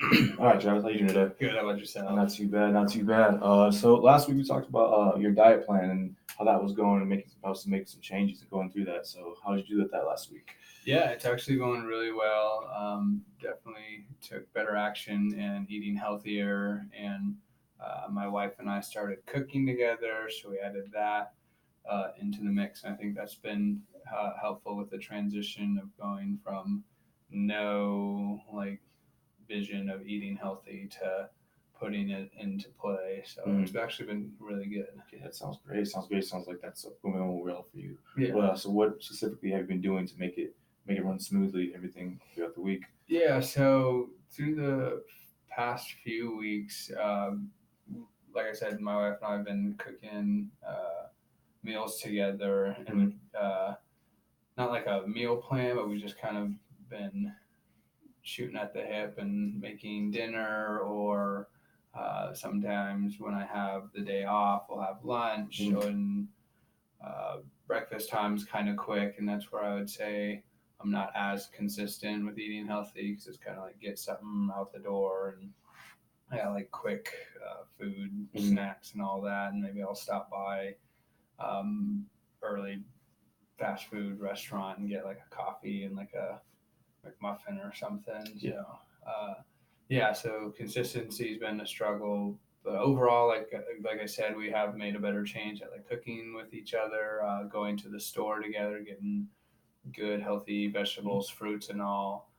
All right, Travis, how you doing today? Good. How about yourself? Not too bad, not too bad. So last week we talked about your diet plan and how that was going and making some changes and going through that. So how did you do with that last week? Yeah, it's actually going really well. Definitely took better action in eating healthier, and my wife and I started cooking together, so we added that into the mix. And I think that's been helpful with the transition of going from no vision of eating healthy to putting it into play. So it's actually been really good. Okay, that sounds great. Sounds great. Sounds like that's going well for you. Yeah. So what specifically have you been doing to make it run smoothly, everything throughout the week? Yeah, so through the past few weeks, like I said, my wife and I have been cooking meals together, and not like a meal plan, but we just kind of been shooting at the hip and making dinner, or sometimes when I have the day off, we'll have lunch, and breakfast time's kind of quick, and that's where I would say I'm not as consistent with eating healthy because it's kind of like get something out the door and like quick food, snacks, and all that, and maybe I'll stop by early fast food restaurant and get like a coffee and like a McMuffin or something. Yeah. So yeah, so consistency's been a struggle. But overall, like I said, we have made a better change at like cooking with each other, going to the store together, getting good healthy vegetables, fruits, and all.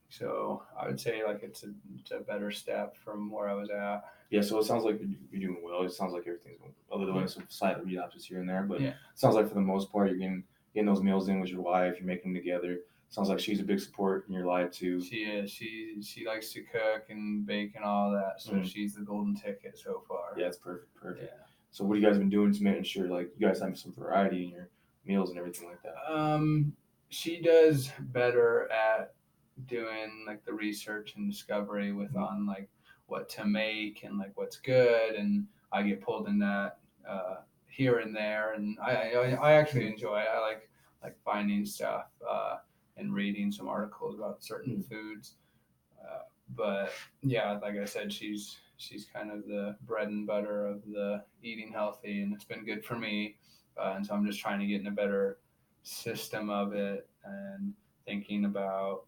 So I would say like it's a better step from where I was at. Yeah, so it sounds like you're doing well. It sounds like everything's going, other than some slight relapses here and there, but Yeah. it sounds like for the most part you're getting those meals in with your wife. You're making them together. Sounds like she's a big support in your life too. She is. She likes to cook and bake and all that. So she's the golden ticket so far. Yeah, it's perfect. Yeah. So what have you guys been doing to make sure like you guys have some variety in your meals and everything like that? She does better at doing like the research and discovery with on like what to make and like what's good, and I get pulled in that here and there, and I actually enjoy it. I like finding stuff and reading some articles about certain foods. But yeah, like I said, she's kind of the bread and butter of the eating healthy, and it's been good for me. And so I'm just trying to get in a better system of it and thinking about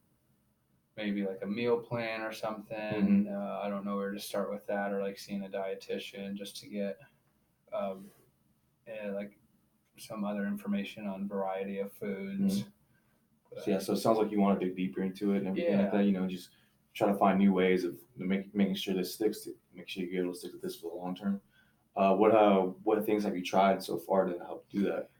maybe like a meal plan or something. I don't know where to start with that, or like seeing a dietitian just to get like some other information on variety of foods. So it sounds like you want to dig deeper into it and everything like that. Just try to find new ways of making sure this sticks to make sure you're able to stick with this for the long term. What things have you tried so far to help do that?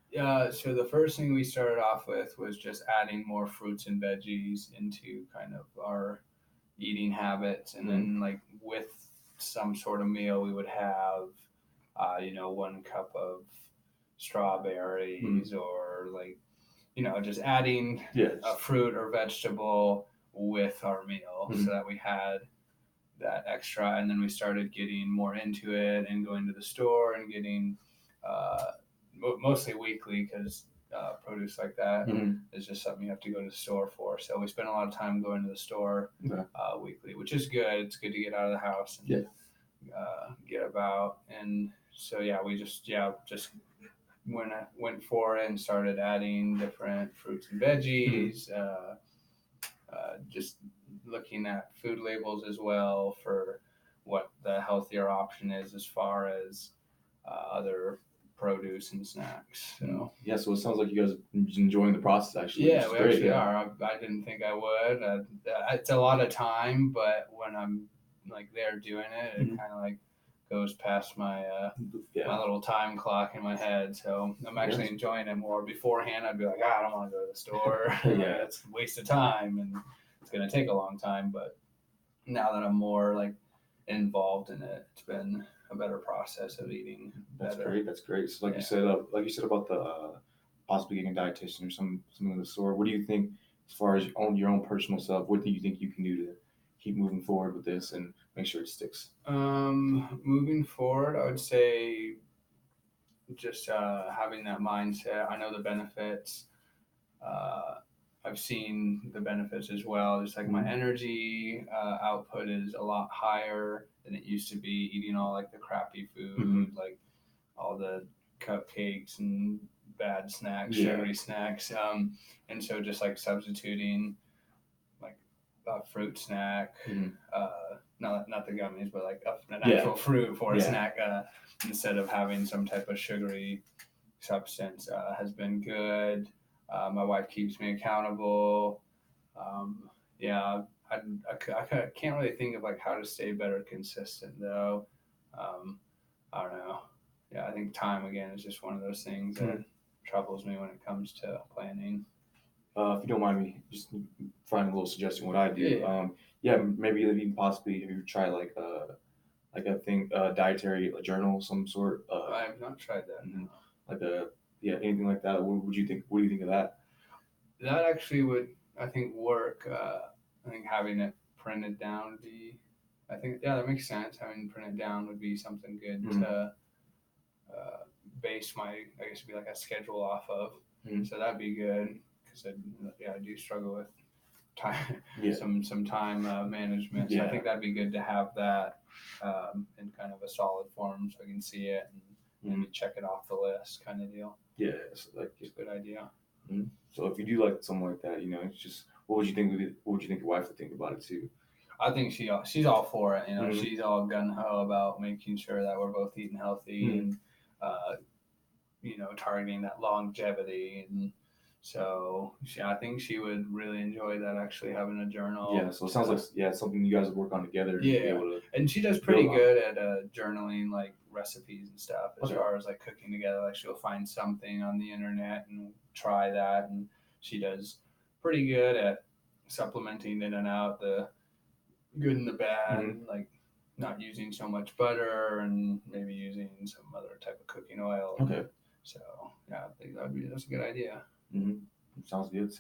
So the first thing we started off with was just adding more fruits and veggies into kind of our eating habits, and then like with some sort of meal we would have, 1 cup of strawberries, or like just adding a fruit or vegetable with our meal, so that we had that extra. And then we started getting more into it and going to the store and getting mostly weekly, because produce like that is just something you have to go to the store for. So we spend a lot of time going to the store weekly, which is good. It's good to get out of the house and get about. And so we just went for it and started adding different fruits and veggies. Just looking at food labels as well for what the healthier option is as far as other produce and snacks. So so it sounds like you guys are enjoying the process actually. Yeah, we actually are. I didn't think I would. It's a lot of time, but when I'm like there doing it, it kind of like goes past my my little time clock in my head. So I'm actually enjoying it more. Beforehand, I'd be like, I don't want to go to the store. It's a waste of time and it's gonna take a long time. But now that I'm more like involved in it, it's been a better process of eating better. That's great. So like you said about the possibly getting a dietitian or something of the sort. What do you think as far as your own personal self? What do you think you can do to keep moving forward with this and make sure it sticks? Moving forward, I would say just having that mindset. I know the benefits I've seen the benefits as well. Just like my energy output is a lot higher than it used to be. Eating all like the crappy food, like all the cupcakes and bad snacks, sugary snacks. And so just like substituting like a fruit snack, not the gummies, but like an actual fruit for a snack instead of having some type of sugary substance has been good. My wife keeps me accountable. I can't really think of like how to stay better consistent though. I don't know. Yeah, I think time again is just one of those things that troubles me when it comes to planning. If you don't mind me just finding a little suggestion, what I do. Maybe even possibly have you tried like a thing, dietary journal of some sort. I have not tried that. No. Like anything like that. What would you think? What do you think of that? That actually would, I think, work. I think having it printed down would be. I think that makes sense. Having it printed down would be something good to base my, I guess, it'd be like a schedule off of. So that'd be good because I do struggle with time, some time management. So I think that'd be good to have that in kind of a solid form so I can see it and maybe check it off the list, kind of deal. Yeah, it's like it's a good idea. So if you do like something like that, it's just what would you think? What would you think your wife would think about it too? I think she's all for it. She's all gun ho about making sure that we're both eating healthy and targeting that longevity. And so I think she would really enjoy that, actually having a journal. Yeah, so it sounds like it's something you guys would work on together. Yeah, and she does pretty good at journaling like recipes and stuff as far as like cooking together. Like she'll find something on the internet and try that, and she does pretty good at supplementing in and out the good and the bad, like not using so much butter and maybe using some other type of cooking oil. Okay. So I think that's a good idea. Sounds good.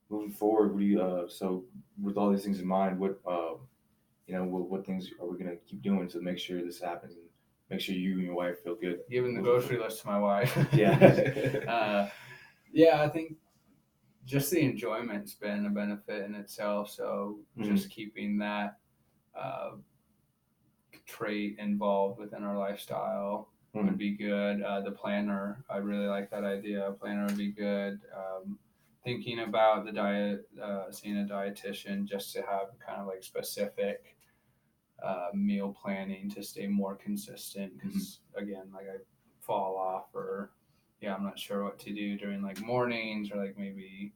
Moving forward, so with all these things in mind, what things are we gonna keep doing to make sure this happens and make sure you and your wife feel good? Giving the grocery list to my wife. Yeah. I think just the enjoyment's been a benefit in itself. So just keeping that trait involved within our lifestyle would be good. The planner, I really like that idea. A planner would be good. Thinking about the diet, seeing a dietitian just to have kind of like specific meal planning to stay more consistent. Because again, like I fall off or I'm not sure what to do during like mornings or like maybe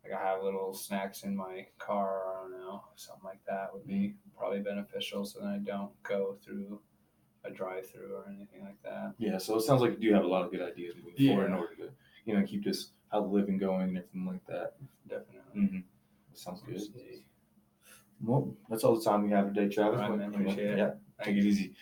like I have little snacks in my car. I don't know, something like that would be probably beneficial so then I don't go through a drive-through or anything like that. Yeah, so it sounds like you do have a lot of good ideas moving forward in order to keep this healthy living going and everything like that. Definitely. Sounds good. Well, that's all the time we have today, Travis. All right, man, appreciate it. Yeah, take it easy.